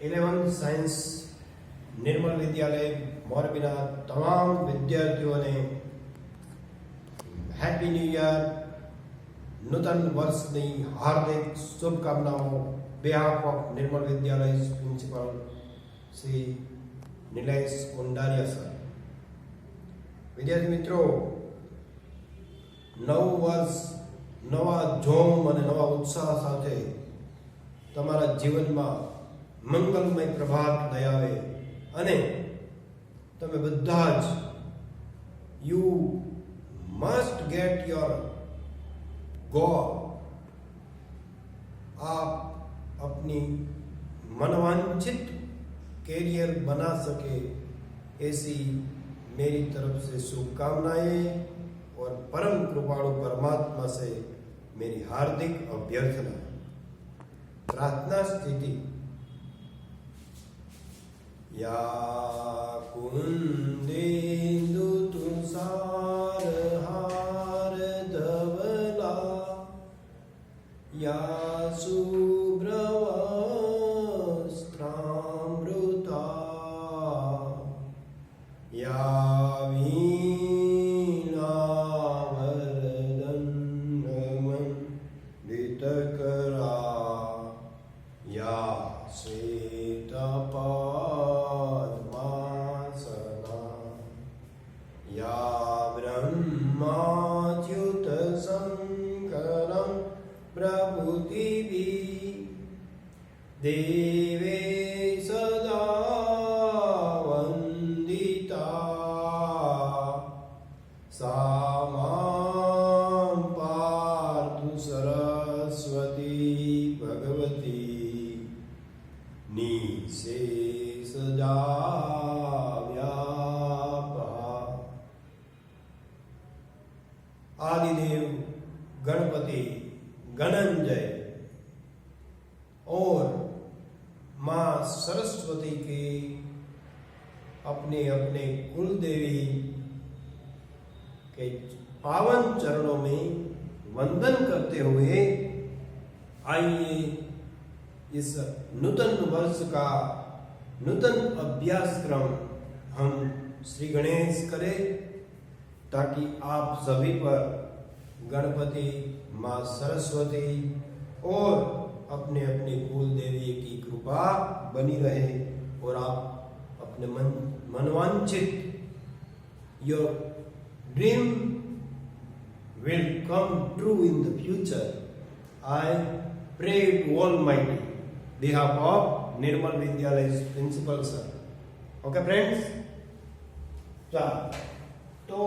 11th science નિર્મલ વિદ્યાલય મોરબીના તમામ વિદ્યાર્થીઓને હેપી ન્યૂ યર, નૂતન વર્ષની હાર્દિક શુભકામનાઓ. behalf of Nirmal Vidyalaya principal Shri Nilesh Kundariya sir. વિદ્યાર્થી મિત્રો, નવું વર્ષ નવા જોમ અને નવા ઉત્સાહ સાથે તમારા જીવનમાં મંગલમય પ્રભાત લઈ આવે અને તમે બધા જ you must get your goal. आप अपनी मनवांछित कैरियर बना सके ऐसी मेरी तरफ से शुभकामनाएं और परम कृपाणु परमात्मा से मेरी हार्दिक अभ्यर्थना. प्रार्थना स्थिति. या कुंदेन्दु तुषार हार धवला या शुभ्रवस्त्रामृता या वीणावरदन्नमण्डितकरा या श्वेतपद्मासना या ब्रह्माच्युतशङ्करं प्रभुतिभिः देवे सदा वन्दिता सा मां पार्तु सरस्वती भगवती निशेषजाव्यापा. आदिदेव गणपति गणंजय और माँ सरस्वती के अपने अपने कुल देवी के पावन चरणों में वंदन करते हुए आइए इस नूतन वर्ष का नूतन अभ्यासक्रम हम श्री गणेश करें, ताकि आप सभी पर गणपति, माँ सरस्वती और अपने अपने कुल देवी की कृपा बनी रहे और आप अपने मनवांछित your dream will come true in the future. I pray to Almighty behalf of Nirmal Vidyalay's principal sir. Okay friends? તો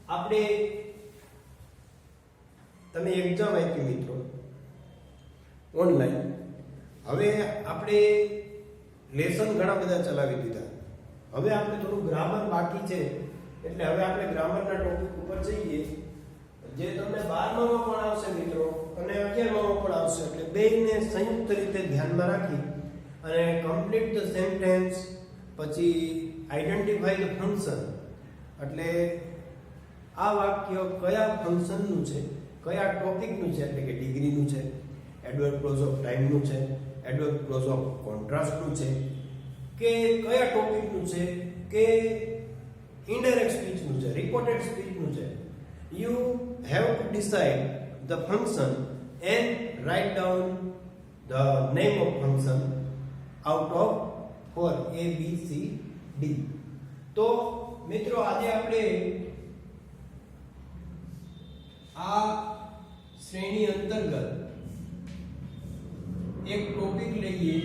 આપણે તમે એક્ઝામ આપી મિત્રો ઓનલાઈન. હવે આપણે લેસન ઘણા બધા ચલાવી દીધા. હવે આપણે થોડું ગ્રામર બાકી છે, એટલે હવે આપણે ગ્રામરના ટોપિક ઉપર જઈએ, જે તમને 12મામાં પણ આવશે મિત્રો અને 11મામાં પણ આવશે. એટલે બેયને સંયુક્ત રીતે ધ્યાનમાં રાખી અને કમ્પ્લીટ ધ સેન્ટેન્સ, પછી આઈડેન્ટિફાઈ ધ ફંક્શન. એટલે આ વાક્ય કયા ફંક્શનનું છે, કયા ટોપિકનું છે, એટલે કે ડિગ્રીનું છે, એડવર્બ ક્લોઝ ઓફ ટાઈમનું છે, એડવર્બ ક્લોઝ ઓફ કોન્ટ્રાસ્ટનું છે, કે કયા ટોપિકનું છે, કે ઇનડાયરેક્ટ સ્પીચનું છે, રિપોર્ટેડ સ્પીચનું છે. You have to decide the function and write down the name of function out of 4 A, B, C, D. તો મિત્રો આજે આપણે આ શ્રેણી અંતર્ગત એક ટોપિક લઈએ,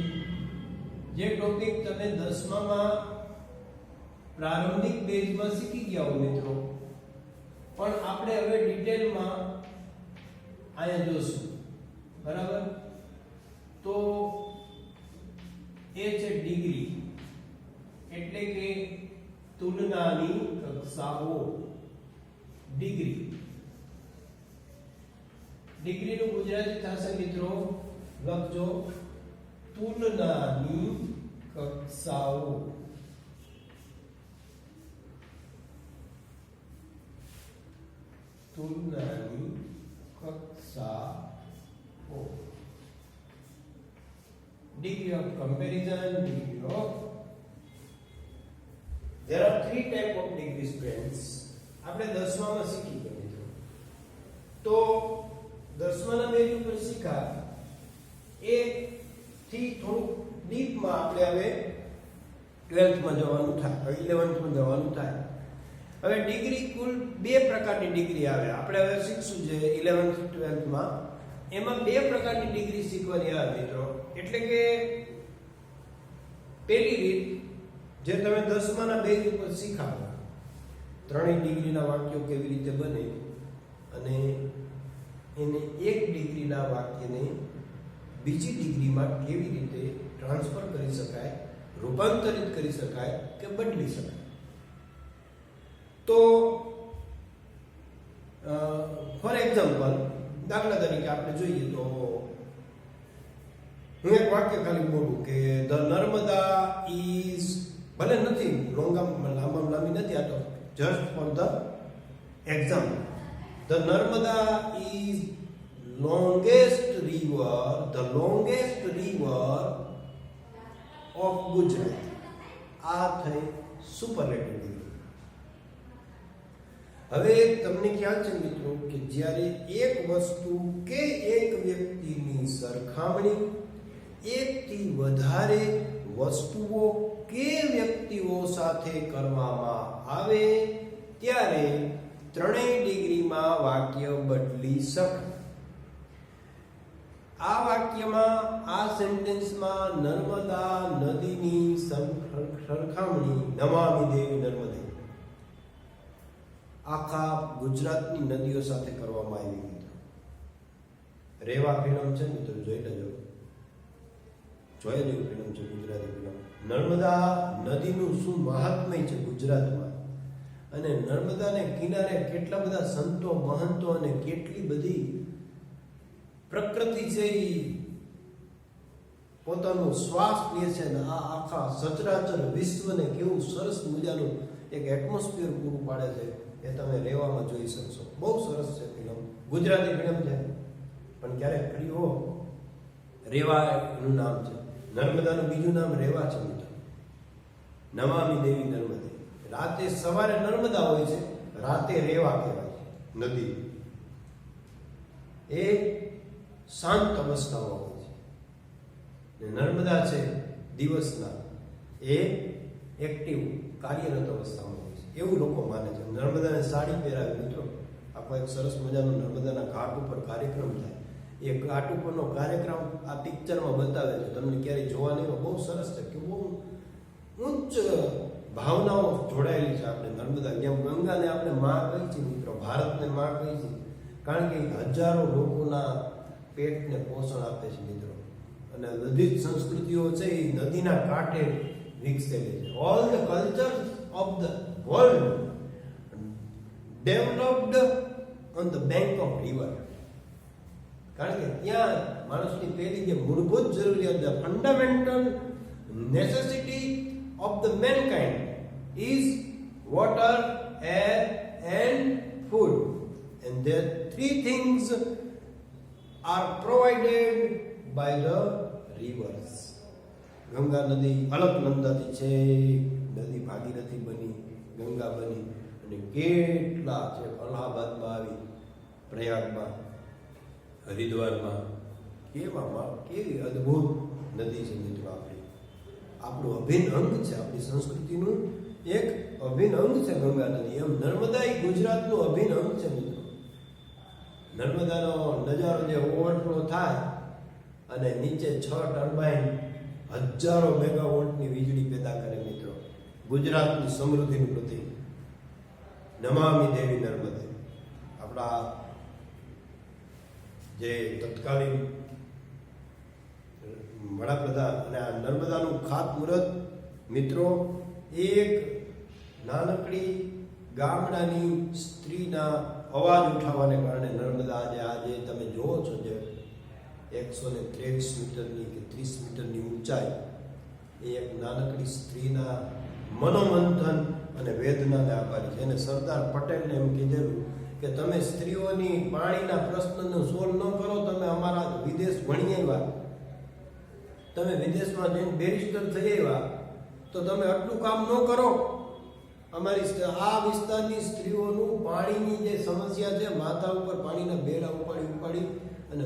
જે ટોપિક તમે 10મામાં પ્રારંભિક પેજમાં શીખી ગયા હો મિત્રો, પણ આપણે હવે ડિટેલમાં અહીંયા જોશું. બરાબર? તો એ છે ડિગ્રી, એટલે કે તુલનાની કક્ષાઓ. ડિગ્રી, ડિગ્રીનું ગુજરાતી થશે મિત્રો, લખજો તુલનાની કક્ષાઓ. તુલનાની કક્ષાઓ. degree of comparison, degree of. There are three type of degrees, friends. આપણે 10માં શીખી ગયા મિત્રો. તો 10માના બેઝ ઉપર શીખા એ થી થોડું ડીપમાં આપણે હવે 12th માં જવાનું થાય, 11th માં જવાનું થાય. હવે ડિગ્રી કુલ બે પ્રકારની ડિગ્રી આવે. આપણે હવે શીખશું જે 11th 12th માં એમાં બે પ્રકારની ડિગ્રી શીખવાની આવે મિત્રો. એટલે કે પહેલી રીત જે તમે 10માના બેઝ ઉપર શીખાવો, ત્રણેય ડિગ્રીના વાક્યો કેવી રીતે બને અને એને એક ડિગ્રીના વાક્યને બીજી ડિગ્રીમાં કેવી રીતે ટ્રાન્સફર કરી શકાય, રૂપાંતરિત કરી શકાય કે બદલી શકાય. તો ફોર એક્ઝામ્પલ, દાખલા તરીકે આપણે જોઈએ તો હું એક વાક્ય ખાલી બોલું કે ધ નર્મદા ઇઝ, ભલે નથી લાંબામાં લાંબી નથી, આ તો just for the example. The Narmada is longest river of Gujarat. આ થઈ સુપરલેટિવ ડિગ્રી. હવે તમને ખ્યાલ છે મિત્રો કે જ્યારે એક વસ્તુ કે એક વ્યક્તિની સરખામણી એકથી વધારે વસ્તુઓ કે વ્યક્તિઓ સાથે કરવામાં આવે ત્યારે ત્રણેય ડિગ્રીમાં વાક્ય બદલી શકે. આ વાક્યમાં, આ સેન્ટેન્સમાં નર્મદા નદીની સરખામણી નમામિ દેવી નર્મદે આખા ગુજરાતની નદીઓ સાથે કરવામાં આવી. મિત્રો રેવા ફિલ્મ છે મિત્રો, જોઈ લેજો, જોઈ લેવું ફિલ્મ છે, ગુજરાતી ફિલ્મ. નર્મદા નદીનું શું મહાત્મ્ય છે ગુજરાતમાં, અને નર્મદાને કિનારે કેટલા બધા સંતો મહંતો અને કેટલી બધી પ્રકૃતિ છે એ પોતાનો શ્વાસ લે છે અને આ આખા સચરાચર વિશ્વને કેવું સરસ મજાનું એક એટમોસ્ફિયર પૂરું પાડે છે એ તમે રેવામાં જોઈ શકશો. બહુ સરસ છે ફિલ્મ, ગુજરાતી ફિલ્મ છે, પણ ક્યારેક ફ્રી હો, રેવા એનું નામ છે. નર્મદાનું બીજું નામ રેવા છે મિત્રો, નમામિ દેવી નર્મદે. રાતે સવારે નર્મદા હોય છે, રાતે રેવા કહેવાય છે નદી. એ શાંત અવસ્થામાં હોય છે. નર્મદા છે દિવસના, એ એક્ટિવ કાર્યરત અવસ્થામાં હોય છે એવું લોકો માને છે. નર્મદાને સાડી પહેરાવે મિત્રો, આખો એક સરસ મજાનો નર્મદાના ઘાટ ઉપર કાર્યક્રમ થાય. એ ઘાટ ઉપરનો કાર્યક્રમ આ પિક્ચરમાં બતાવે છે, તમને ક્યારેય જોવા નહીં, બહુ સરસ છે કે બહુ ઉચ્ચ ભાવનાઓ જોડાયેલી છે. આપણે નર્મદા, જેમ ગંગાને આપણે માં કહી છે મિત્રો, ભારતને માં કહી છે, કારણ કે હજારો લોકોના પેટને પોષણ આપે છે મિત્રો. અને બધી જ સંસ્કૃતિઓ છે એ નદીના કાંઠે વિકસેલી છે. All the cultures of the world developed on the bank of river. કારણ કે ત્યાં માણસની પહેલી જે મૂળભૂત જરૂરિયાત, the fundamental necessity of the mankind is water, air and food. And there three things are provided by the rivers. Ganga નદી અલકનંદાથી છે, નદી ભાગીરથી બની, ગંગા બની, અને કેટલા છે અલ્હાબાદમાં આવી, પ્રયાગમાં, હરિદ્વારમાં, કેવી અદ્ભુત નદી છે મિત્રો. આપણું અભિન્ન અંગ છે, આપણી સંસ્કૃતિનું એક અભિન્ન અંગ છે ગંગા નદી. એમ નર્મદા એ ગુજરાતનું અભિન્ન અંગ છે મિત્રો. નર્મદાનો નજારો જે ઓવરફ્લો થાય અને નીચે 6 ટર્બાઇન હજારો મેગાવોલ્ટની વીજળી પેદા કરે મિત્રો. ગુજરાતની સમૃદ્ધિનું પ્રતીક નમામિ દેવી નર્મદે. આપણા જે તત્કાલીન વડાપ્રધાન અને આ નર્મદાનું ખાતમુહૂર્ત મિત્રો, એક નાનકડી ગામડાની સ્ત્રીના અવાજ ઉઠાવવાને કારણે નર્મદા આજે તમે જોવો છો જે 123 મીટરની કે 30 મીટરની ઊંચાઈ, એ એક નાનકડી સ્ત્રીના મનોમંથન અને વેદનાને આભારી છે. અને સરદાર પટેલને એમ કીધેલું કે તમે સ્ત્રીઓની પાણીના પ્રશ્નનો સોલ્વ ન કરો, તમે અમારા વિદેશ ભણી આવ્યા તમે વિદેશમાં જઈને બેરિસ્ટર થઈ આવ્યા તો તમે આટલું કામ ન કરો. અમારી આ વિસ્તારની સ્ત્રીઓનું પાણીની જે સમસ્યા છે, માથા ઉપર પાણીના બેડા ઉપાડી અને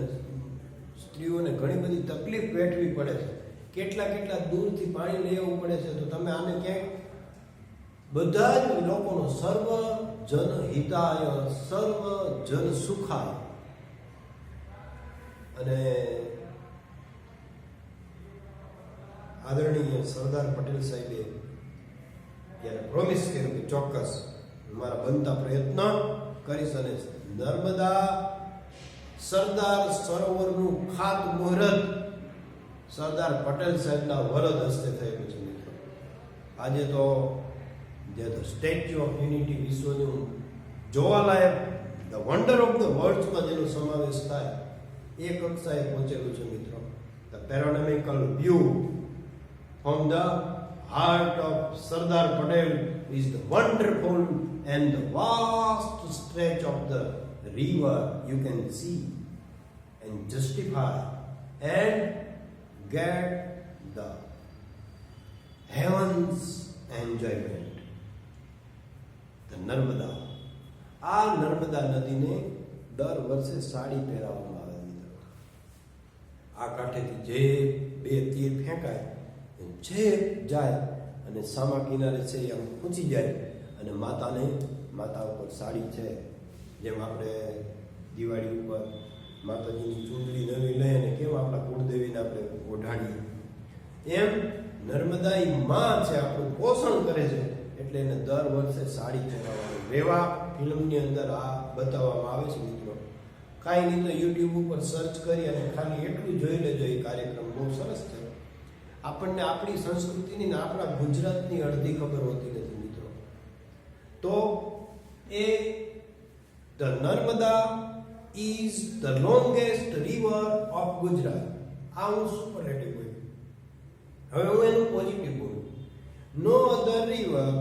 સ્ત્રીઓને ઘણી બધી તકલીફ વેઠવી પડે છે. કેટલા દૂરથી પાણી લઈ આવવું પડે છે. તો તમે આને ક્યાંક બધા જ લોકોનો સર્વ જન હિતાય સર્વ જન સુખાય અને આદરણીય સરદાર પટેલ સાહેબે ત્યારે પ્રોમિસ કર્યું કે ચોક્કસ મારા બનતા પ્રયત્ન કરીશ અને નર્મદા સરદાર સરોવરનું ખાતમુહૂર્ત સરદાર પટેલ સાહેબના વરદ હસ્તે થયેલું છે મિત્રો. આજે તો જે સ્ટેચ્યુ ઓફ યુનિટી વિશ્વનું જોવાલાયક ધ વન્ડર ઓફ ધ વર્લ્ડમાં જેનો સમાવેશ થાય એ કક્ષાએ પહોંચેલું છે મિત્રો. The panoramical view from the heart of Sardar Patel is the wonderful and the vast stretch of the river you can see and justify and get the heaven's enjoyment. The Narmada. આ નર્મદા નદીને દર વર્ષે સાડી પહેરાવવામાં આવે મિત્રો. આ કાંઠેથી જે બે તીર ફેંકાય જે જાય અને સામા કિનારે છે આમ પહોંચી જાય અને માતા ઉપર સાડી છે, જેમ આપણે દિવાળી ઉપર માતાજીની ચૂંદડી નવી લઈએ અને કેમ આપણા કુળદેવીને આપણે ઓઢાડીએ, એમ નર્મદા માં છે, આપણું પોષણ કરે છે. એટલે એને દર વર્ષે સાડી પહેરાવવાની. રેવા ફિલ્મની અંદર આ બતાવવામાં આવે છે મિત્રો. કાંઈ નહીં તો યુટ્યુબ ઉપર સર્ચ કરી અને ખાલી એટલું જોઈ લેજો. એ કાર્યક્રમ બહુ સરસ છે. આપણને આપણી સંસ્કૃતિની ને આપણા ગુજરાતની અડધી ખબર હોતી નથી મિત્રો. તો એ the Narmada is the longest river of Gujarat. આ હું સુપરલેટિવ બોલું. હવે હું એનું પોઝિટિવ બોલું. No other river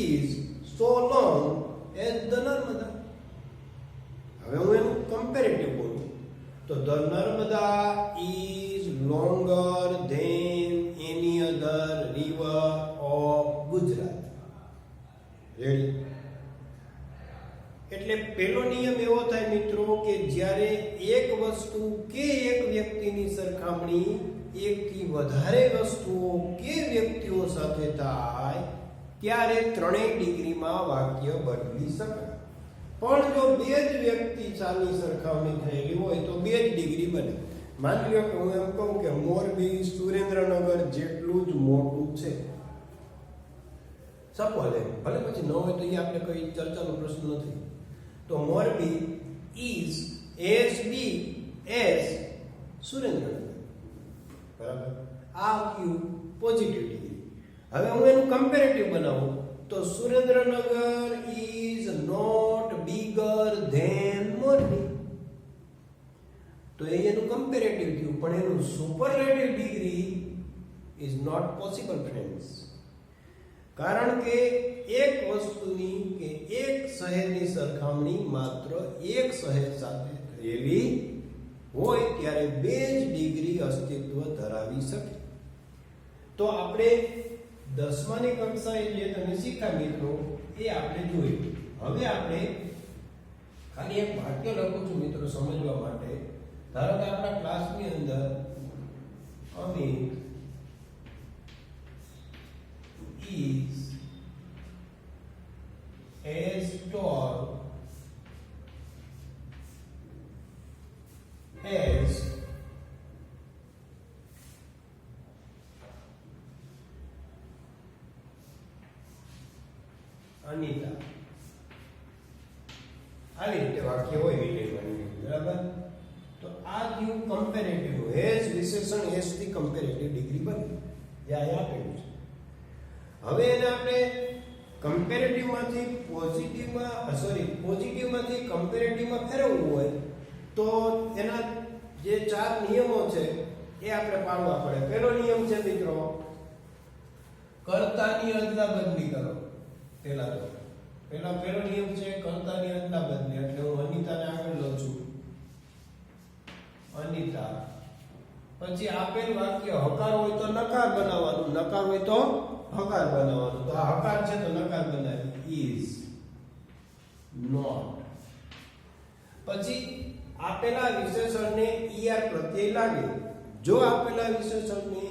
is so long as the Narmada. હવે હું એનું કમ્પેરેટિવ બોલું તો the Narmada is longer than any other river of Gujarat. Ready? એટલે પહેલો નિયમ એવો થાય મિત્રો કે જ્યારે એક વસ્તુ કે એક વ્યક્તિની સરખામણી એકથી વધારે વસ્તુઓ કે વ્યક્તિઓ સાથે થાય ત્યારે ત્રણેય ડિગ્રીમાં વાક્ય બદલી શકાય. પણ જો બે જ વ્યક્તિ સાની સરખામણી થયેલી હોય તો 2 જ ડિગ્રી બને. માની લો કે હું એમ કહું કે મોરબી સુરેન્દ્રનગર જેટલું જ મોટું છે. સપોઝ ભલે પછી ન હોય તો એ આપણે કોઈ ચર્ચાનો પ્રશ્ન નથી. તો Morbi is as big as Surendranagar. બરાબર? આ ક્યુ પોઝિટિવ ડિગ્રી. હવે હું એનું કમ્પેરેટિવ બનાવું તો Surendranagar is not bigger than Morbi. તો એનું કમ્પેરેટિવ થયું, પણ એનું superlative degree is not possible friends. કારણ કે એક વસ્તુની કે એક શહેરની સરખામણી માત્ર એક શહેર સાથે થયેલી હોય ત્યારે 2 જ ડિગ્રી અસ્તિત્વ ધરાવી શકે. તો આપણે 10માની કક્ષાએ જે તમે શીખ્યા મિત્રો એ આપણે જોયું. હવે આપણે ખાલી એક વાક્ય લખું છું મિત્રો સમજવા માટે. ધારો કે આપણા ક્લાસની અંદર Amit is as tall as Anita. આવી રીતે વાક્ય હોય વિલેવાની. બરાબર? તો આ થયું કમ્પેરેટિવ. એઝ વિશેષણ એઝ થી કમ્પેરેટિવ ડિગ્રી બની. જે આ આપેલું છે. હવે એને આપણે કમ્પેરેટિવમાંથી પોઝિટિવમાંથી કમ્પેરેટિવમાં ફેરવવું હોય તો એના જે 4 નિયમો છે એ આપણે પાળવા પડે. પહેલો નિયમ છે મિત્રો, કર્તાની અદલા બદલી કરો. પહેલો નિયમ છે કર્તાની અદલા બદલી. એટલે હું અનિતાને આગળ લઉં છું. અનિતા પછી આપેલ વાક્ય હકાર હોય તો નકાર બનાવવાનું, નકાર હોય તો હકાર બનાવવાનું. તો આ હકાર છે તો નકાર બનાવી is not. પછી આપેલા વિશેષણને er પ્રત્યય લાગે. જો આપેલા વિશેષણને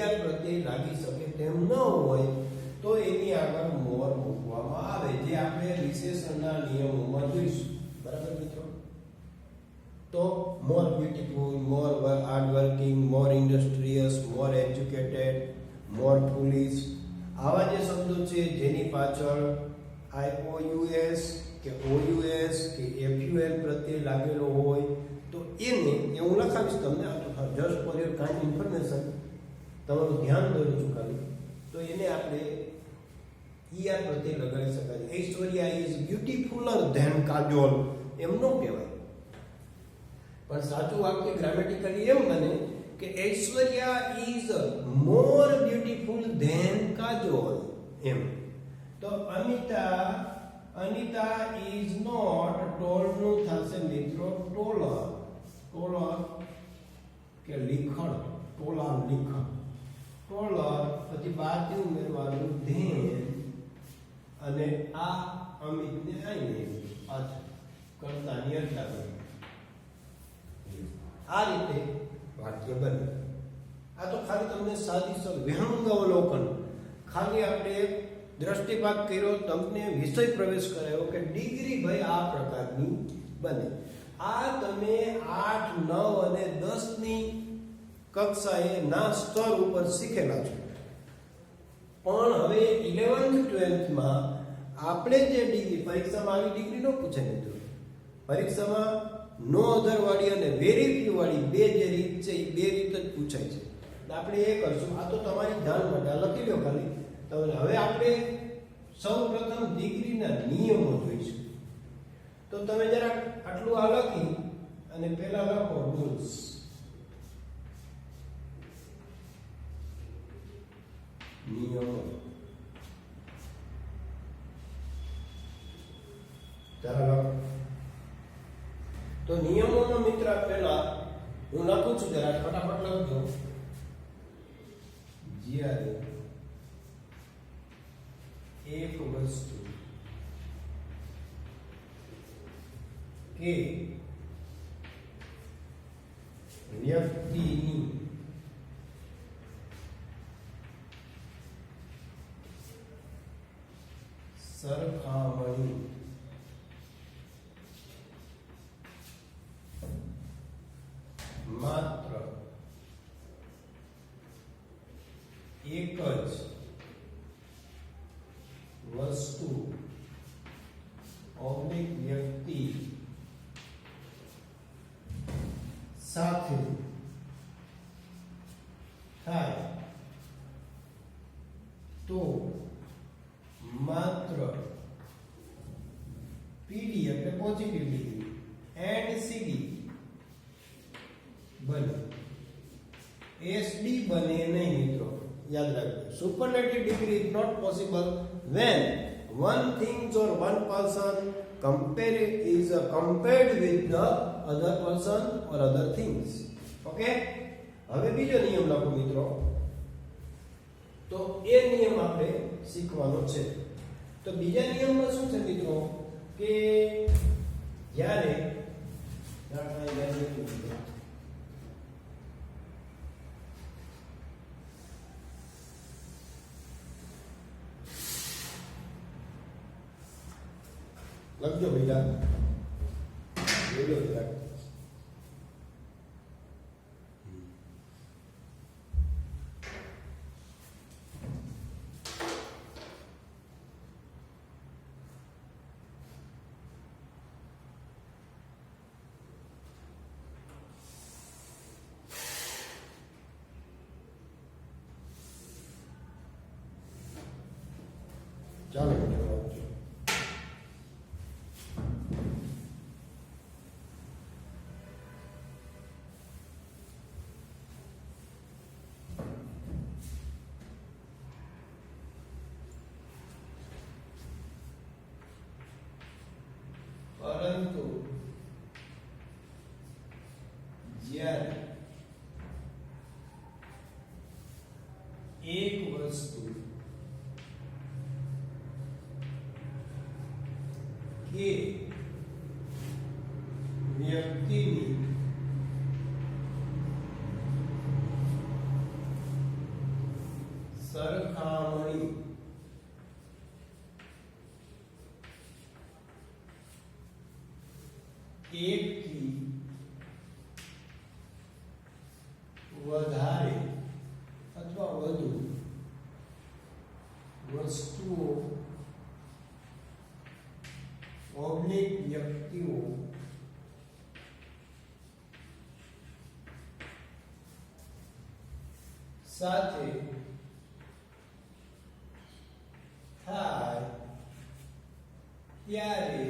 er પ્રત્યય લાગી શકે તેમ ન હોય તો એની આગળ મોર મૂકવામાં આવે, જે આપણે વિશેષણના નિયમોમાં જોઈશું. બરાબર મિત્રો? તો મોર બ્યુટીફુલ, મોર હાર્ડ વર્કિંગ, મોર ઇન્ડસ્ટ્રીયસ, મોર એજ્યુકેટેડ, મોર ફુલિશ, આવા જે શબ્દો છે જેની પાછળ IOUS કે OUS કે FUL પ્રત્યય લાગેલો હોય તો એને હું લખાવીશ તમને, just for your kind information, તમારું ધ્યાન દોરું છું ખાલી. તો એને આપણે ER પ્રત્યય લગાડી શકાય. Aishwarya is beautifuller than Kajol એમ ન કહેવાય, પણ સાચું વાક્ય ગ્રામેટિકલી એમ બને કે Aishwarya is more beautiful than Kajol એમ. તો અનિતા ઇઝ નોટ ટોલ નું થશે મિત્રો ટોલર. ટોલર કે લીખણ, ટોલર લીખણ, ટોલર પછી બાકી ઉમેરવાનું ધેન, અને આ અમિતને આઈને પાછળ કરતાની અટલા બને. આ રીતે વાક્ય બને. આ તો ખાલી તમને સાદી વિહંગાવલોકન, ખાલી આપણે દ્રષ્ટિપાત કર્યો, તમને વિષય પ્રવેશ કરાયો કે ડિગ્રી ભાઈ આ પ્રકારની બને. આ તમે 8, 9 અને 10 ની કક્ષાએ ના સ્તર ઉપર શીખેલા છો, પણ હવે 11th 12th માં આપણે જે ડિગ્રી, પરીક્ષામાં આવી ડિગ્રી ન પૂછે મિત્રો. પરીક્ષામાં નો અધર વાળી અને વેરી ફ્યુ વાળી બે જે રીત છે એ બે રીત જ પૂછાય છે. આપણે એ કરશું. આ તો તમારી જાણ માટે લખી લો ખાલી. હવે આપણે સૌ પ્રથમ ડિગ્રીના નિયમો જોઈશું. તો તમે જરા આટલું આ લખી અને પહેલા લખો રૂલ્સ. નિયમો જરા લખો. તો નિયમોનો મિત્ર પહેલા હું લખું છું, જરા ફટાફટ લખજો. જ્યારે એક વસ્તુ કે વ્યક્તિની સરખામણી માત્ર એક જ વસ્તુ ઓબ્લિક વ્યક્તિ સાથે થાય તો માત્ર પીડી એટલે પોઝિટિવ ડિગ્રી એન્ડ સીડી બને, એસડી બને નહીં મિત્રો. યાદ રાખજો, superlative degree is not possible when one thing or one person is compared with the other person or other things. Okay? હવે બીજો નિયમ લખો મિત્રો. તો એ નિયમ આપણે શીખવાનો છે. તો બીજા નિયમમાં શું છે મિત્રો કે જ્યારે લખજો બેટા, બોલો જરા. ચાલો મિત્રો લખજો. પરંતુ જ્યારે કે વ્યક્તિની સરખામણી એકથી વધારે અથવા વધુ વસ્તુઓ ઓબ્લિક વ્યક્તિઓ સાથે થાય ત્યારે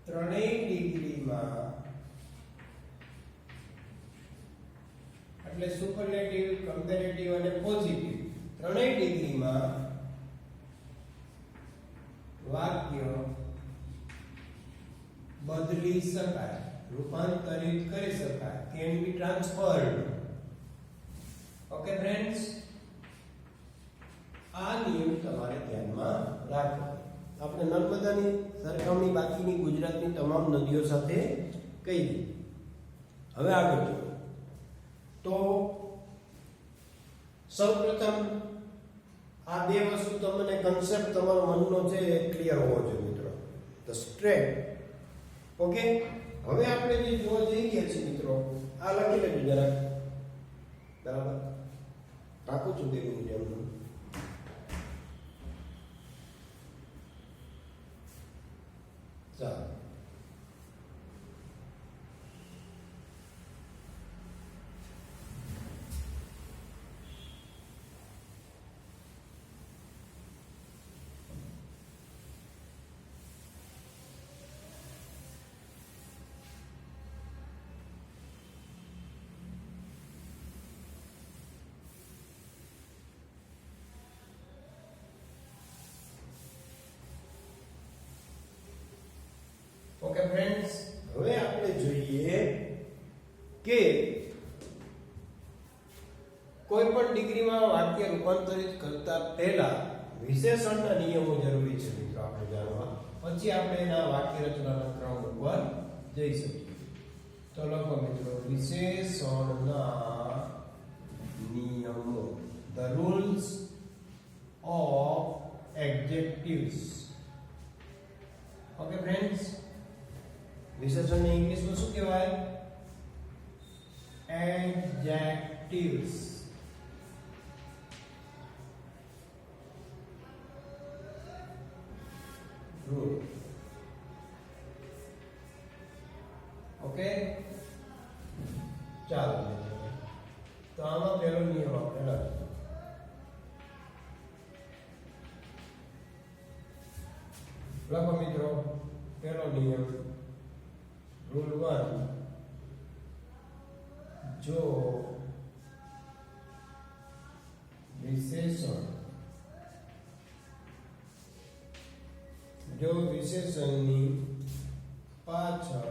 ત્રણેય ડિગ્રીમાં એટલે સુપરલેટિવ, કમ્પેરેટિવ અને પોઝિટિવ ત્રણેય ડિગ્રીમાં વાક્ય બદલી શકાય, રૂપાંતરિત કરી શકાય, can be transferred. Okay friends, આ નિયમ તમારે ધ્યાનમાં રાખો. આપણે નર્મદાની સરખામણી બાકીની ગુજરાતની તમામ નદીઓ સાથે કરી. હવે આગળ તો સૌપ્રથમ આ બે વસ્તુ તમને કન્સેપ્ટ તમારો મનનો છે એ ક્લિયર હોવો જોઈએ મિત્રો. The straight. ઓકે, હવે આપણે જે જોવા જઈ રહ્યા છીએ મિત્રો, આ લખી લેજો જરાક. બરાબર, રાખું છું દેવું જેમનું. ચાલો, ઓકે ફ્રેન્ડ્સ, હવે આપણે જોઈએ કે કોઈ પણ ડિગ્રીમાં વાક્ય રૂપાંતરિત કરતા પહેલા વિશેષણના નિયમો જરૂરી છે મિત્રો આપણે જાણવા. પછી આપણે એના વાક્ય રચનાના ક્રમ ઉપર જઈ શકીએ. તો લખો મિત્રો, વિશેષણના નિયમો, the rules of adjectives. Okay friends, વિશેષણને ઇંગ્લિશમાં શું કહેવાય? એડજેક્ટિવ્સ. રૂલ. ઓકે, ચાલો તો આમાં પહેલો નિયમ આપણે લખીએ. લખો મિત્રો, પહેલો નિયમ, રૂલ 1, જો વિશેષણની પાછળ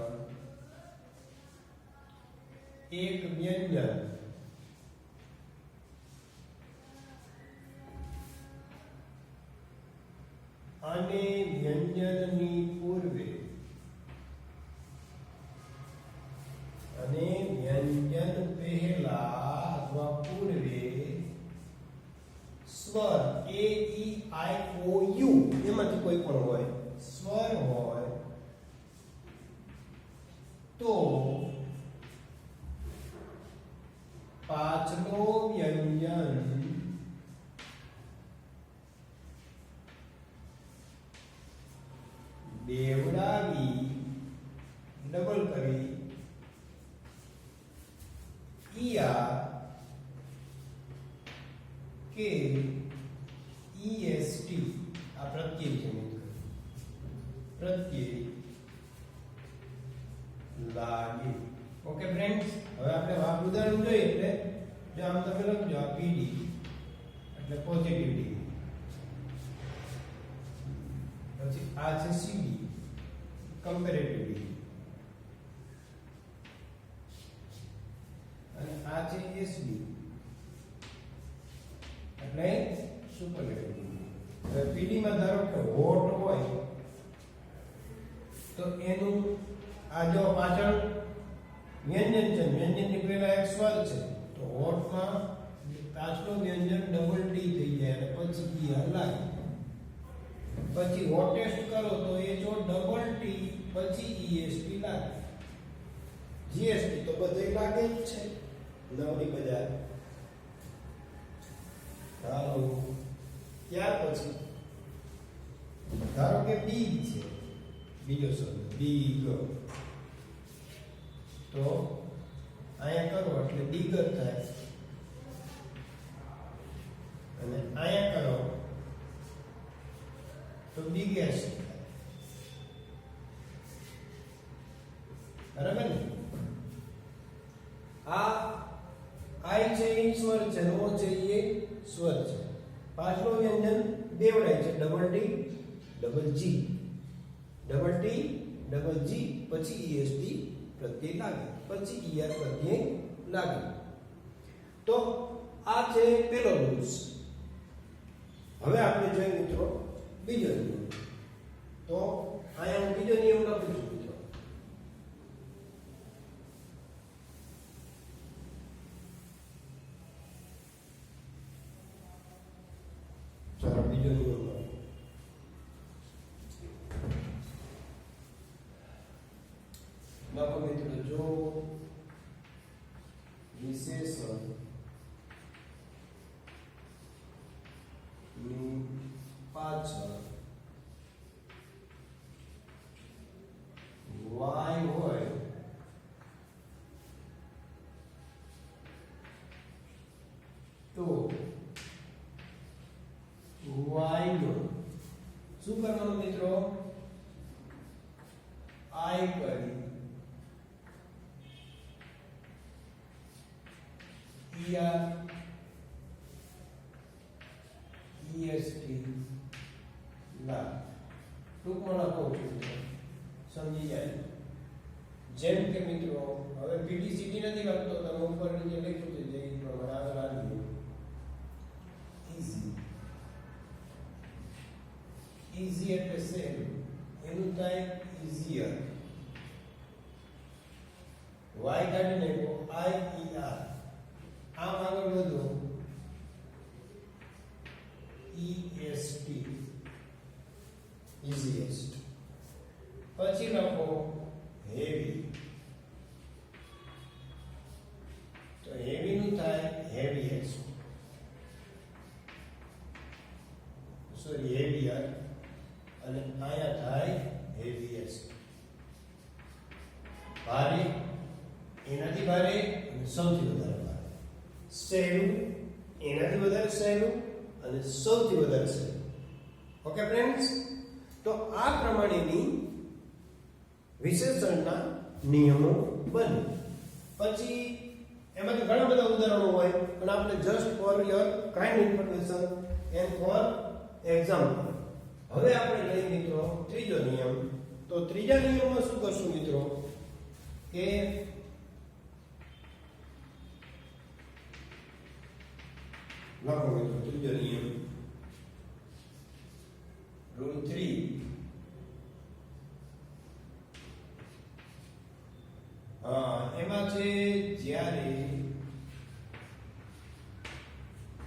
એક વ્યંજન અને વ્યંજનની પૂર્વે અને વ્યંજન પહેલા અથવા પૂર્વે સ્વર એ ઈ આઈ ઓ યુ એમાંથી કોઈ પણ હોય સ્વર હોય તો પાછલો વ્યંજન બેવડાવી ડબલ કરી ઈઆર કે ઈએસટી આ પ્રત્યય છે મિત્રો, પ્રત્યય લાગે. ઓકે ફ્રેન્ડ્સ, હવે આપણે ઉદાહરણ જોઈએ એટલે જો આમ તમે લખજો આ પીડી એટલે પોઝિટિવિટી, પછી આ છે સીડી કમ્પેરેટિવિટી, અને આ છે એસબી એટલે સુપરલેટિવ. પીડી માં ધારો કે હોટ હોય તો એનું આ જો પાછળ વ્યંજન છે, વ્યંજનની પહેલા એક સ્વર છે, તો હોટમાં પાછળનું વ્યંજન ડબલ ડી થઈ જાય અને પછી ઈ હલાય, પછી હોટ ટેસ્ટ કરો તો એ જો ડબલ ટી પછી ઈએસટી લાગે. જીએસટી તો બધે લાગે જ છે નવની બજાર. ચાલો ત્યાર પછી ધારો કે બી છે, બીજો શબ્દ બીગ, તો અહીંયા કરો એટલે બિગર થાય અને અહીંયા કરો તો બિગેસ્ટ થાય. બરાબર ને? આ આઈ છે એ સ્વર છે, નો છે એ સ્વર છે. પાછલો વ્યંજન બેવડાય છે, ડબલ ટી ડબલ જી, ડબલ ટી ડબલ જી, પછી ઈએસટી પ્રત્યય લાગે, પછી ઈઆર પ્રત્યય લાગે. તો આ છે પેલો રૂલ્સ. હવે આપણે જોઈએ મિત્રો બીજો નિયમ. તો અહીંયા હું બીજો નિયમ લખું છું મિત્રો. ચાલો બીજો નિયમ લખો મિત્રો. જો વિશેષણ ની પાછળ y હોય તો y નો શું કરવાનું મિત્રો? I કરી ER EST લા ટૂંકમાં લખો છું સમજી જાય. જેમ કે મિત્રો હવે પીટીસીટી નથી લખતો, તમે ઉપર નીચે લખ્યું છે જે પ્રમાણે આગળ આવી ઈઝી. ઈઝી એટલે સહેલું, એનું થાય ઈઝીયર. વાય કાઢી નાખો, IER. આમ આગળ વધો EST easiest. પછી લખો હેવી, તો હેવી નું થાય હેવીએસ્ટ, સોરી હેવીયર, અને આયા થાય હેવીએસ્ટ. ભારે, એનાથી ભારે અને સૌથી વધારે ભારે. સહેલું, એનાથી વધારે સહેલું અને સૌથી વધારે સહેલું. ઓકે ફ્રેન્ડ્સ, તો આ પ્રમાણેની વિશેષણના નિયમો બને. પછી એમાં ઘણા બધા ઉદાહરણો હોય, પણ આપણે just for your kind information and for example. હવે આપણે લઈએ મિત્રો ત્રીજો નિયમ. તો ત્રીજા નિયમમાં શું કરશું મિત્રો કે લખો મિત્રો ત્રીજો નિયમ, રૂલ 3. એમાં છે જ્યારે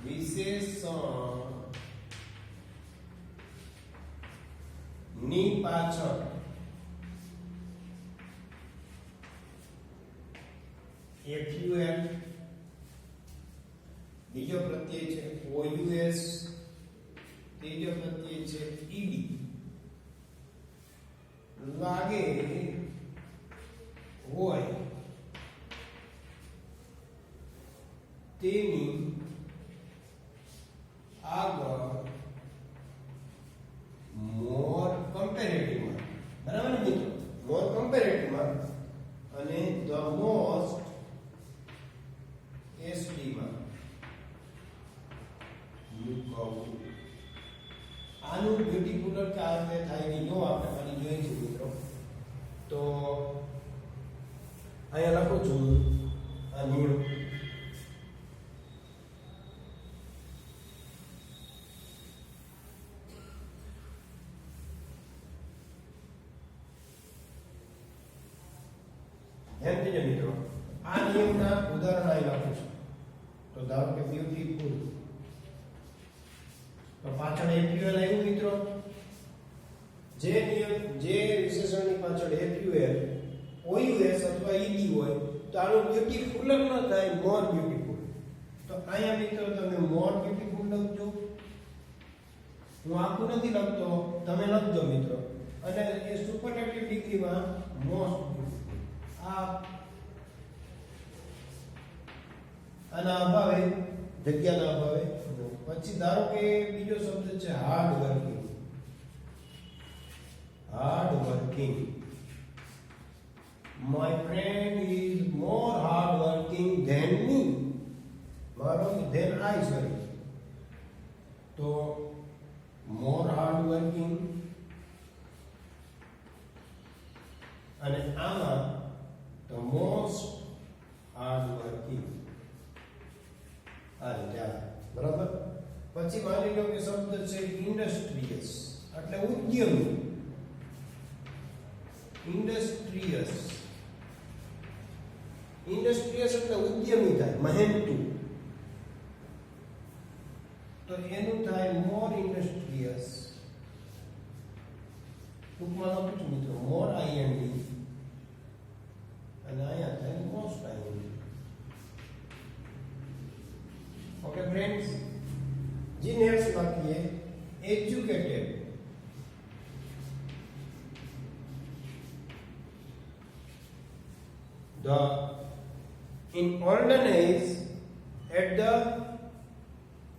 વિશેષણ ની પાછળ FUL, બીજો પ્રત્યય છે OUS, ત્રીજો પ્રત્યય છે ED લાગે હોય તેની આગળ મોર કમ્પેરેટિવમાં, બરાબર ને મિત્રો? મોર કમ્પેરેટિવમાં અને ધ મોસ્ટ એસડીમાં મૂકવું. આનું બ્યુટીફુલર કાર્ય થાય નહીં, જો આપણે ખાલી જોઈશું મિત્રો. તો અહીંયા લખું છું આ નિયમ. ધ્યાન દેજો મિત્રો, આ નિયમના ઉદાહરણ અહીં આપું છું. તો ધારો કે બ્યુટીફુલ, તો પાછળ એફયુએલ આવ્યું મિત્રો. જે નિયમ, જે વિશેષણની પાછળ એફયુએલ, ઓયુએસ અથવા ઈડી હોય તો આનું બ્યુટીફુલ ન થાય, મોર બ્યુટીફુલ. તો અહીંયા મિત્રો તમે મોર બ્યુટીફુલ લખજો. હું આખું નથી લખતો, તમે લખજો મિત્રો. અને એ સુપરલેટિવ ડિગ્રીમાં મોસ્ટ બ્યુટીફુલ. આના અભાવે, જગ્યાના અભાવે. પછી ધારો કે બીજો શબ્દ છે hard working. Hard working. My friend is more hard working than me. મારો than I, sorry. તો more hard working. અને આમાં the most hard working. આ રીતે આવે. બરાબર. પછી માની લો કે શબ્દ છે ઇન્ડસ્ટ્રીયસ, એટલે ઉદ્યમી. ઇન્ડસ્ટ્રીયસ. ઇન્ડસ્ટ્રીયસ એટલે ઉદ્યમી થાય, મહેનતુ. તો એનું થાય મોર ઇન્ડસ્ટ્રીયસ. ટૂંકમાં લખું છું મિત્રો, મોર આઈએનડી. અને અહીંયા થાય મોસ્ટ આઈએનડી. ઓકે ફ્રેન્ડ્સ, जी नेक्स्ट बाकी है educated. The in olden age, at the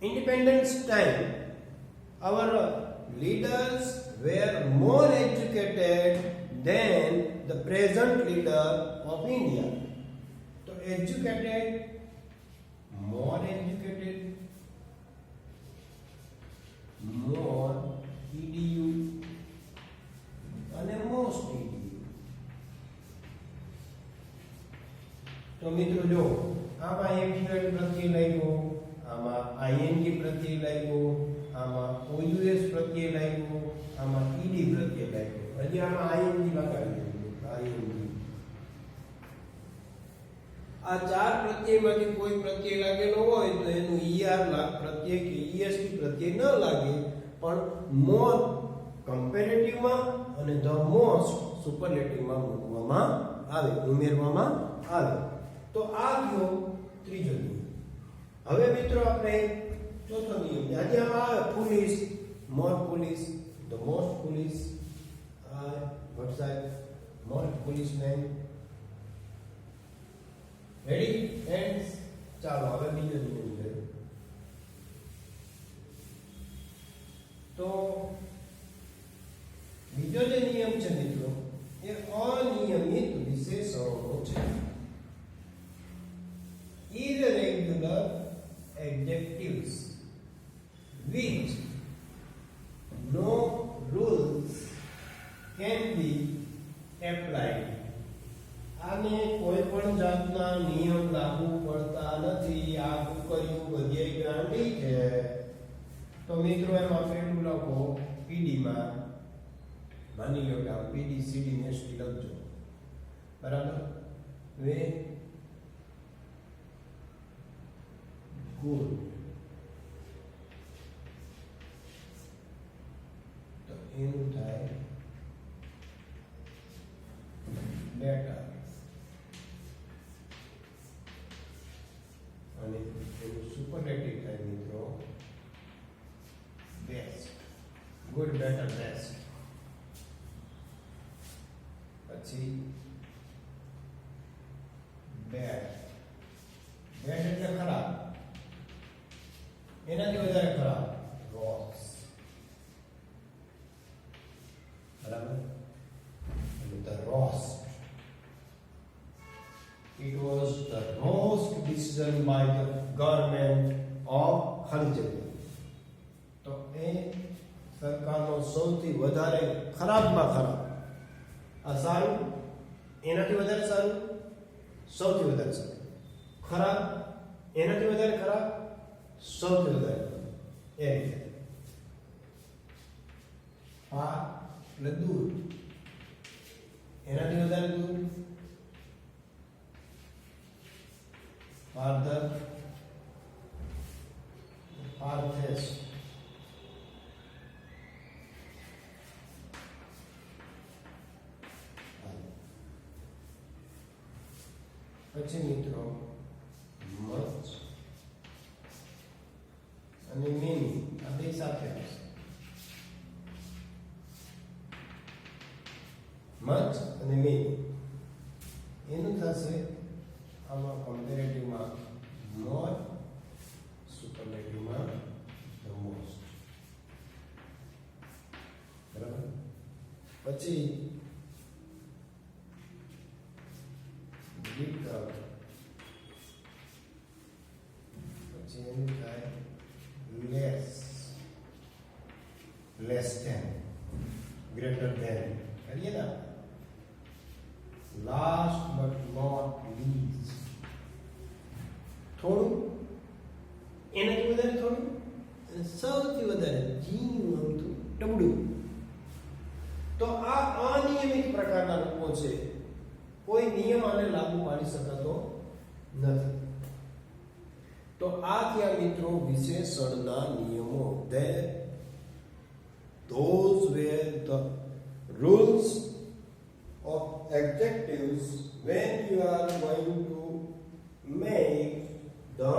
independence time, our leaders were more educated than the present leader of India. So educated, more educated, more edu અને most edu. તો મિત્રો જો આમાં એફયુએલ પ્રત્યય લાગ્યો, આમાં આઈએનજી પ્રત્યય લાગ્યો, આમાં ઓયુએસ પ્રત્યય લાગ્યો, આમાં ઈડી પ્રત્યય લાગ્યો. હજી આમાં આઈએનજી લગાવી દીધું. આઈએનજી આ ચાર પ્રત્યયમાંથી કોઈ પ્રત્યય લાગેલો હોય તો એનું ઈઆર પ્રત્યય કે ઈએસટી પ્રત્યય ન લાગે, પણ મોર કમ્પેરેટિવમાં અને ધ મોસ્ટ સુપરલેટિવમાં મૂકવામાં આવે, ઉમેરવામાં આવે. તો આ ગયો ત્રીજો નિયમ. હવે મિત્રો આપણે ચોથો નિયમ. આજે આમાં આવે police, more police, the most police, what સાહેબ, મોસ્ટ પોલીસમેન. Ready friends? ચાલો હવે બીજો નિયમ જોઈએ. તો બીજો જે નિયમ છે મિત્રો, એ અનિયમિત વિશેષણો છે. Irregular adjectives which no rules can be applied. આને કોઈ પણ જાતના નિયમ લાગુ પડતા નથી. આ કર્યું બધે ગાંડી છે. તો મિત્રો એમાં પેલું લખો પીડી માં, માની લો કે આ પીડી સીડી નેસ્ટી લખજો. બરાબર. Very good. તો એનું થાય બેટર. અને એનું સુપરલેટિવ થાય મિત્રો બેસ્ટ. Good, better, best. પછી બેડ. બેડ એટલે ખરાબ, એનાથી વધારે ખરાબ રોસ. બરાબર. The roast. It was the roast decision by the government of Khalid. તો એ સરકારનો સૌથી વધારે ખરાબમાં ખરાબ. આ સારું, એનાથી વધારે સારું, સૌથી વધારે સારું. ખરાબ, એનાથી વધારે ખરાબ, સૌથી વધારે ખરાબ. એ રીતે આ એટલે દૂધ, એનાથી વધારે દૂધ, farther, farthest. પછી મિત્રો much અને many આ બે સાથે આવશે. much અને many એનું થશે આમાં કમ્પેરેટિવમાં more, સુપરલેટિવમાં the most. બરાબર. પછી little, પછી એનું થાય less, less than, greater than કરીએ ને. last but not least, થોડું એનાથી વધારે થોડું અને સૌથી વધારે જીનું હતું ટબડું. તો આ અનિયમિત પ્રકારના રૂપો છે, કોઈ નિયમ આને લાગુ પાડી શકાતો નથી. તો આ થયા મિત્રો વિશેષણના નિયમો. Those were the rules of adjectives when you are going to make the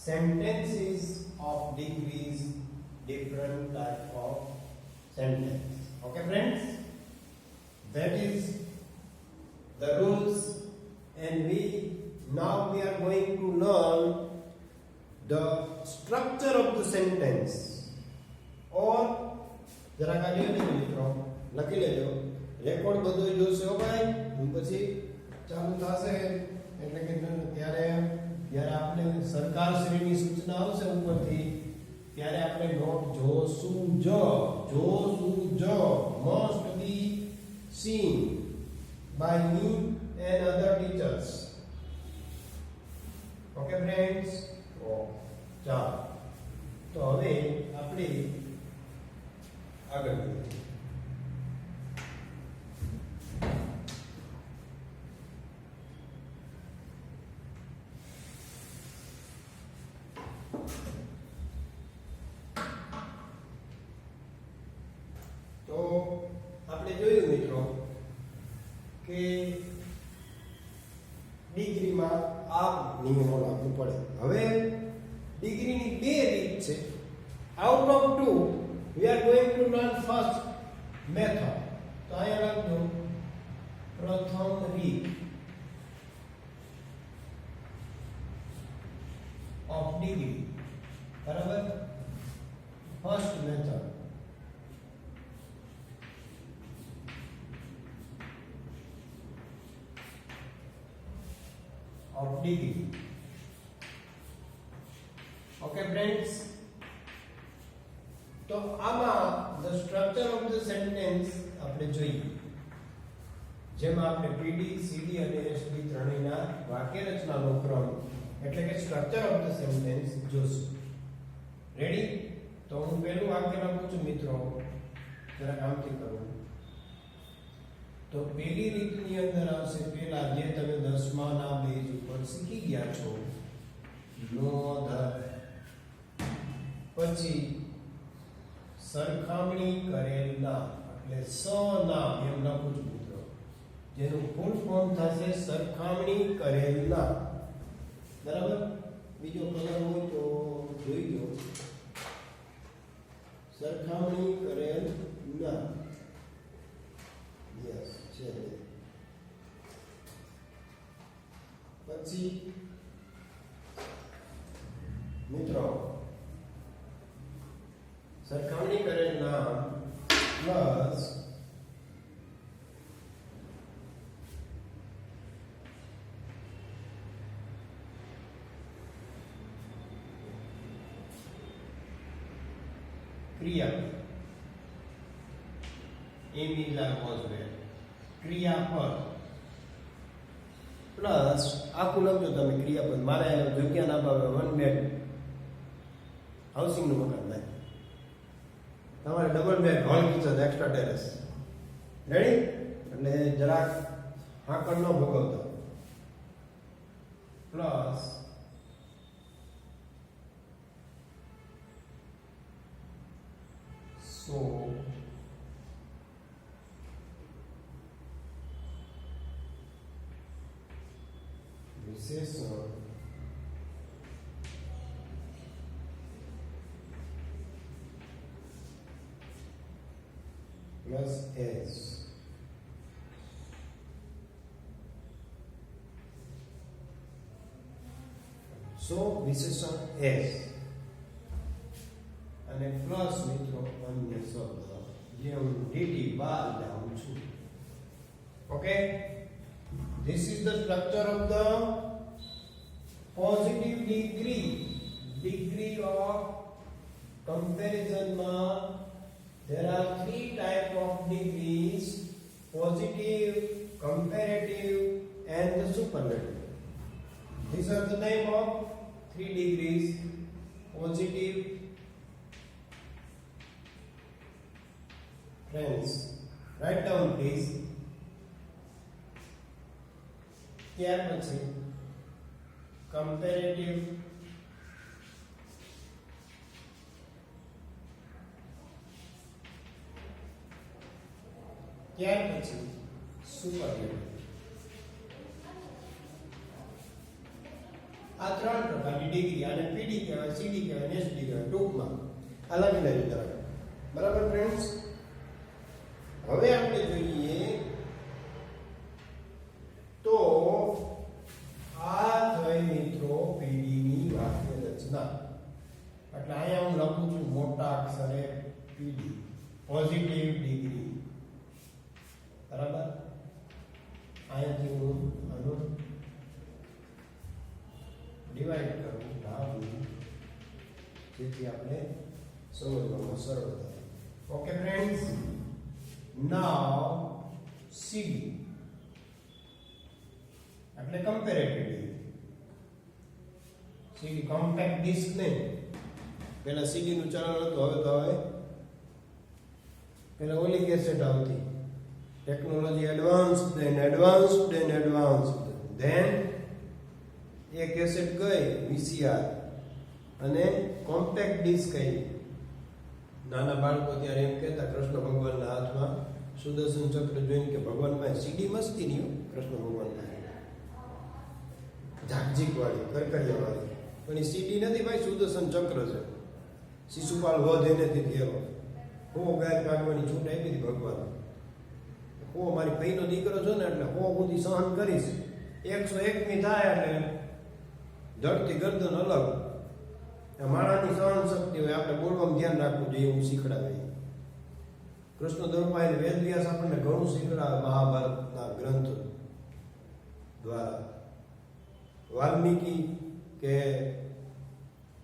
sentences of degrees, different type of sentence. Okay friends, that is the rules, and now we are going to learn the structure of the sentence. Or જરા કાઢી લેજો મિત્રો, લખી લેજો, record બધો જોશે હો ભાઈ. પછી ચાલુ થશે એટલે કે ત્યારે આપણે સરકારશ્રીની સૂચના આવશે ઉપરથી, ત્યારે આપણે નોટ જોશું જ must be seen by me and other teachers. Okay friends? ચાલો તો હવે આપણે આગળ વધીએ. તો આપણે જોયું મિત્રો કે ડિગ્રીમાં આ નિયમો લાગુ પડે. હવે ડિગ્રીની બે રીત છે. Out of two we are going to learn first method. તો અહીંયા લખજો પ્રથમ રીત of degree. બરાબર. first method of degree. Okay friends, તો આમાં the structure of the sentence આપણે જોઈએ. જેમાં આપણે PD, CD અને SD ત્રણેયના વાક્ય રચનાનો ક્રમ એટલે કે structure of the sentence જોશું. રેડી? તો હું પહેલું વાક્ય લખું છું મિત્રો, જરા કામથી કરું. તો પહેલી રીતની અંદર આવશે પહેલા જે તમે 10માના બેઝ ઉપર શીખી ગયા છો, નો ધ. પછી સરખામણી કરેલ નામ એટલે સનામ એમ લખું છું મિત્રો, જેનું ફૂલ ફોર્મ થશે સરખામણી કરેલ નામ. બરાબર. બીજો કલર હોય તો જોઈ લો, સરખામણી કરેલ નામ. યસ છે. પછી મિત્રો સરખામણી કરેલ નામ પ્લસ ક્રિયાપદ. એમ ઇઝ આર વોઝ વેર. ક્રિયાપદ પ્લસ આખું લખજો તમે ક્રિયાપદ. મારે જગ્યા ના ભાવે 1 બેડ હાઉસિંગનું મકાન થાય, તમારે double bed hall kitchen extra terrace. Ready? એટલે જરાક હાકડ ન ભોગવતા. પ્લસ સો વિશેષણ પ્લસ એસ સો વિશેષણ એસ અને પ્લસ મિત્રો અન્ય શબ્દ જે હું ડીટી બહાર જાઉં છું. Okay, this is the structure of the positive degree of comparison ma there are three type of degrees: positive, comparative and the superlative. These are the name of three degrees: positive. Friends, write down please. ત્યાર પછી comparative, ત્યાર પછી superlative. આ ત્રણ પ્રકારની degree, આને પીડી કહેવાય, સીડી કહેવાય, એસડી કહેવાય, ટૂંકમાં અલગ અલગ રીતે. બરાબર ફ્રેન્ડ્સ? હવે આપણે જોઈએ તો આ થઈ મિત્રો પીડી ની વાક્ય રચના. એટલે અહીંયા હું લખું છું મોટા અક્ષરે પીડી, પોઝિટિવ ડિગ્રી. બરાબર? અહીંયાથી હું આનું ડિવાઈડ કરું ડાબું, જેથી આપણે સમજવામાં સરળ થાય. ઓકે ફ્રેન્ડ્સ, નાઉ સીડી એટલે કમ્પેરેટિવ. સીડી કોમ્પેક્ટ ડિસ્ક નહીં. પહેલા સીડી નું ચલણ હતું, હવે તો પહેલા ઓલી કેસેટ આવતી. ટેકનોલોજી એડવાન્સ્ડ ધેન એ કેસેટ ગઈ વીસીઆર અને કોમ્પેક્ટ ડિસ્ક આવી. નાના બાળકો ત્યારે એમ કહેતા કૃષ્ણ ભગવાનના હાથમાં સુદર્શન ચક્ર જોઈને કે ભગવાન પાસે સીડી મસ્તી નહીં, કૃષ્ણ ભગવાન પાસે ઝાકઝીક વાળી, કરકરિયા વાળી. પણ એ સીડી નથી ભાઈ, સુદર્શન ચક્ર છે. શિશુપાલ વધ એનેથી થયેલો. હો ગાય કાઢવાની છૂટ આપી હતી ભગવાન. હો મારી ભાઈનો દીકરો છો ને એટલે હો સુધી સહન કરીશ. 101મી થાય એટલે ધરતી ગરદન અલગ. માણાની સહન શક્તિ હોય, આપણે બોલવામાં ધ્યાન રાખવું જોઈએ, એવું શીખડાવે. કૃષ્ણ દ્રૌપદી વેદવ્યાસ આપણને ઘણું શીખડાવે મહાભારતના ગ્રંથ દ્વારા. વાલ્મીકી કે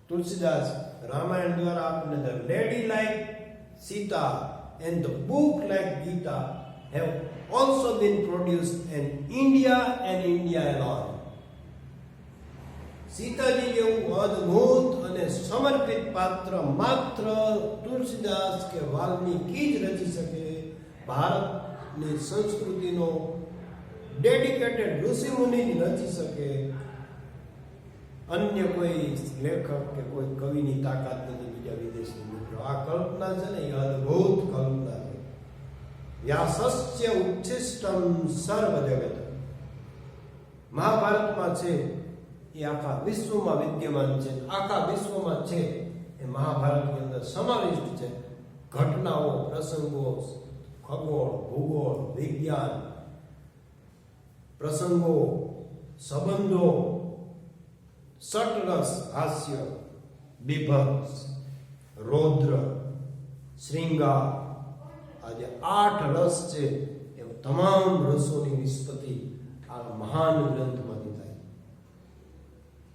તુલસીદાસ રામાયણ દ્વારા આપણને the lady like Sita and the book like Gita have also been produced in India and India alone. સીતાજી જેવું અદ્ભુત અને સમર્પિત પાત્ર માત્ર તુલસીદાસ કે વાલ્મીકી જ રચી શકે. ભારતની સંસ્કૃતિનો ડેડિકેટેડ ઋષિમુનિ જ રચી શકે. અન્ય કોઈ લેખક કે કોઈ કવિની તાકાત નથી બીજા વિદેશી મિત્રો. આ કલ્પના છે ને, એ અદ્ભુત કલ્પના છે. વ્યાસસ્ય ઉચ્છિષ્ટમ સર્વ જગત. મહાભારતમાં છે એ આખા વિશ્વમાં વિદ્યમાન છે, આખા વિશ્વમાં છે એ મહાભારતની અંદર સમાવિષ્ટ છે. ઘટનાઓ, પ્રસંગો, ખગોળ, ભૂગોળ, વિજ્ઞાન, પ્રસંગો, સંબંધો, સટરસ, હાસ્ય, બીભત્સ, રૌદ્ર, શ્રૃંગાર, આ જે 8 રસ છે એ તમામ રસોની નિષ્પત્તિ આ મહાન ગ્રંથમાંથી થાય.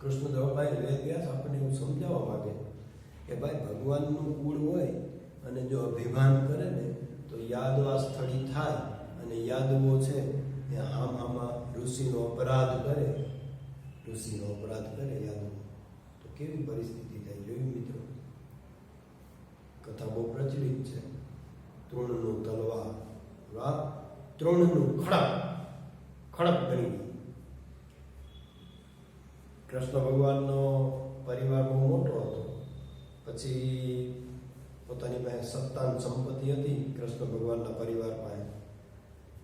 કૃષ્ણ દ્રૌપદી વેદવ્યાસ આપણને એવું સમજાવવા માંગે કે ભાઈ ભગવાનનું કુળ હોય અને જો અભિમાન કરે ને તો યાદવા સ્થળી થાય, અને યાદવો છે એ આમાં ઋષિનો અપરાધ કરે યાદવો, તો કેવી પરિસ્થિતિ થાય જોયું મિત્રો. કથા બહુ પ્રચલિત છે. તૃણનું તલવાર, વાહ, તૃણનું ખડક ગણી. કૃષ્ણ ભગવાનનો પરિવાર બહુ મોટો હતો. પછી પોતાની પાસે સત્તાન સંપત્તિ હતી કૃષ્ણ ભગવાનના પરિવાર પાસે.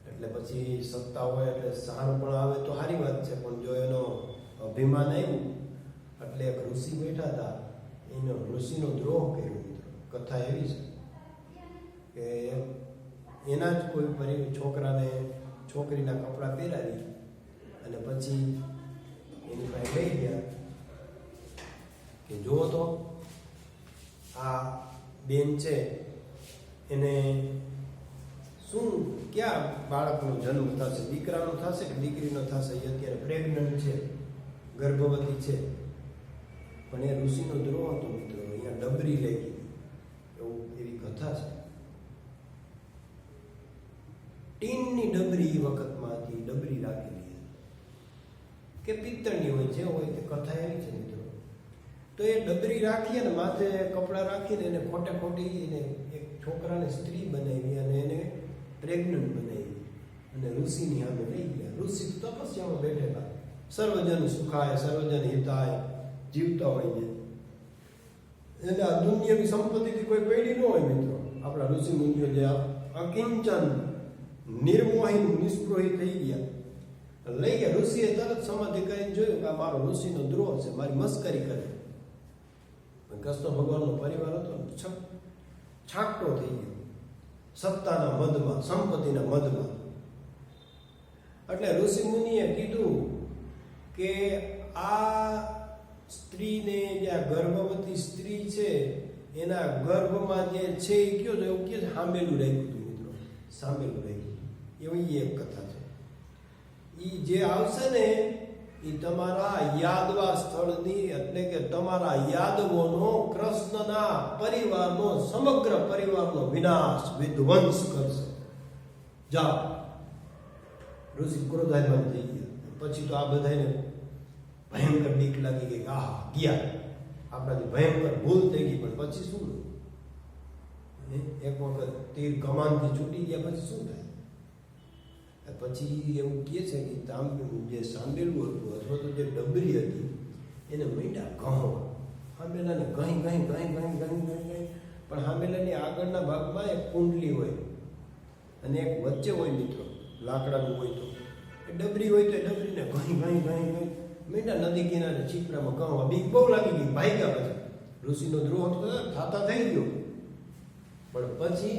એટલે પછી સત્તા હોય એટલે સારું પણ આવે તો સારી વાત છે, પણ જો એનો અભિમાન આવ્યું એટલે એક ઋષિ બેઠા હતા, એનો ઋષિનો દ્રોહ કર્યો. કથા એવી છે કે એના જ કોઈ છોકરાને છોકરીના કપડાં પહેરાવી અને પછી એની પાસે લઈ ગયા કે જુઓ તો આ બેન છે એને શું ક્યાં બાળકનો જન્મ થશે, દીકરાનો થશે કે દીકરીનો થશે, એ અત્યારે પ્રેગ્નન્ટ છે, ગર્ભવતી છે. પણ એ ઋષિનો દ્રોહ હતો મિત્રો, અહીંયા ડબરી લઈ ગઈ એવું એવી કથા છે. ટીનની ડબરી એ વખતમાં હતી, ડબરી રાખેલી કે પિત્તળની હોય, જે હોય તે કથા એવી છે મિત્રો. તો એ ડબરી રાખી અને માથે કપડાં રાખીને એને ખોટે ખોટી એને એક છોકરાને સ્ત્રી બનાવી અને એને પ્રેગ્નન્ટ બનાવી અને ઋષિની સામે લઈ ગયા. ઋષિ તપસ્યામાં બેઠેલા, સર્વજન સુખાય સર્વજન હિતાય જીવતા હોય છે. એટલે આ દુનિયાની સંપત્તિથી કોઈ પૈડી ન હોય મિત્રો. આપણા ઋષિ મુનિઓ જે અકિંચન નિર્મોહી નિસ્પૃહી થઈ ગયા, લઈ ગયા. ઋષિએ તરત સમાધિ કરીને જોયું કે આ મારો ઋષિનો દ્રોહ છે, મારી મસ્કરી કરે. કૃષ્ણ ભગવાનનો પરિવાર હતો, છાંટો થઈ ગયો સત્તાના મદમાં, સંપત્તિના મદમાં. એટલે ઋષિ મુનિએ કીધું કે આ સ્ત્રીને, જે આ ગર્ભવતી સ્ત્રી છે એના ગર્ભમાં જે છે એ કયો છે એવું કે સાંભળેલું રાખ્યું હતું મિત્રો, સાંભળેલું રાખ્યું એવી એક કથા છે. એ જે આવશે ને એ તમારા યાદવા સ્થળની, એટલે કે તમારા યાદવોનો, કૃષ્ણના પરિવારનો, સમગ્ર પરિવારનો વિનાશ, વિધ્વંસ કરશે. જાઓ. ઋષિ ક્રોધાયમાન થઈ ગયા. પછી તો આ બધાને ભયંકર બીક લાગી ગઈ. આહા, ગયા આપણાથી ભયંકર ભૂલ થઈ ગઈ. પણ પછી શું? એક વખત તીર કમાનથી છૂટી ગયા પછી શું થાય? પછી એવું કહે છે કે જે સાંભળેલું હતું અથવા તો જે ડબરી હતી એને મીંડા ઘઉં સાંભળેલાને ઘણી ઘણી ઘણી ઘણી ઘણી ઘણી પણ સાંભળેલાની આગળના ભાગમાં એક કુંડલી હોય અને એક વચ્ચે હોય મિત્રો, લાકડાનું હોય. તો એ ડબરી હોય તો એ ડબરીને ઘણી ઘણી ઘણી ઘણી મીંડા નદી કિનારે છીપડામાં ઘઉં. બીક બહુ લાગી ગઈ, ભાગ્યા. પછી ઋષિનો દ્રોહ થતા થઈ ગયો. પણ પછી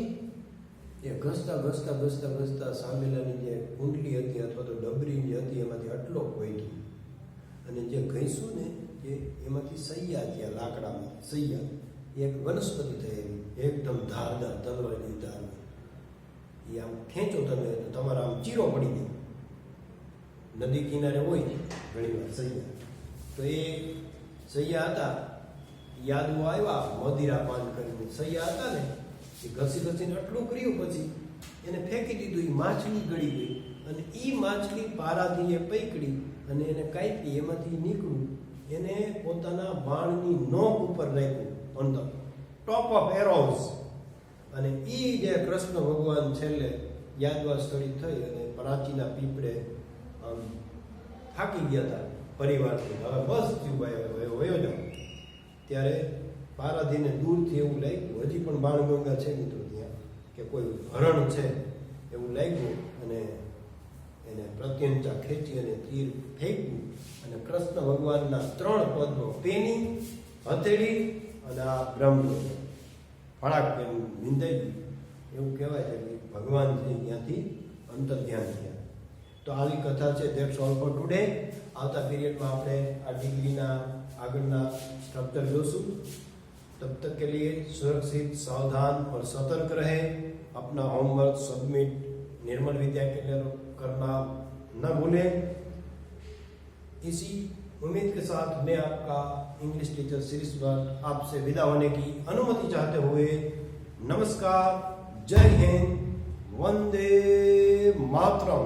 એ ઘસતા ઘસતા ઘસતા ઘસતા સામેલાની જે કુંડલી હતી અથવા તો ડબરી જે હતી એમાંથી આટલો કોઈતું અને જે ઘઈશું ને એ એમાંથી સૈયા થયા, લાકડામાં સૈયા. એક વનસ્પતિ થયેલી એકદમ ધારદાર, તલવારની ધાર. એ આમ ખેંચો તમે તો તમારા આમ ચીરો પડી જાય. નદી કિનારે હોય ઘણી વાર સૈયા. તો એ સૈયા હતા, યાદવો આવ્યા મદિરા પાન કરીને સૈયા હતા ને, એ ઘસી ઘસીને આટલું કર્યું. પછી એને ફેંકી દીધું. એ માછલી ગળી ગઈ અને એ માછલી પારાથી પકડી અને એને કાપી, એમાંથી નીકળ્યું. એને પોતાના બાણની નોક ઉપર રાખ્યું, on the top of arrows. અને એ જે કૃષ્ણ ભગવાન છેલ્લે યાદવા સ્થળી થઈ અને પ્રાચીના પીપળે થાકી ગયા હતા પરિવારથી. હવે બસ થયું ભાઈ, વયો જાઓ. ત્યારે પારાધીને દૂરથી એવું લાગ્યું, હજી પણ બાણગંગા છે મિત્રો ત્યાં, કે કોઈ હરણ છે એવું લાગ્યું. અને એને પ્રત્યંચા ખેંચી અને તીર ફેંક્યું અને કૃષ્ણ ભગવાનના 3 પદનો, પેની, હથેળી અને આ બ્રહ્મ ફળાક નિંદાઈ ગયું. એવું કહેવાય છે કે ભગવાન છે ત્યાંથી અંતર ધ્યાન થયા. તો આવી કથા છે. That's all four today. આવતા પીરિયડમાં આપણે આ ડિગ્રીના આગળના સ્ટ્રક્ચર જોશું. तब तक के लिए सुरक्षित, सावधान और सतर्क रहे. अपना होमवर्क सबमिट निर्मल विद्या केंद्र करना न भूलें. इसी उम्मीद के साथ मैं आपका इंग्लिश टीचर शिरीष भट्ट आपसे विदा होने की अनुमति चाहते हुए नमस्कार, जय हिंद, वंदे मातरम.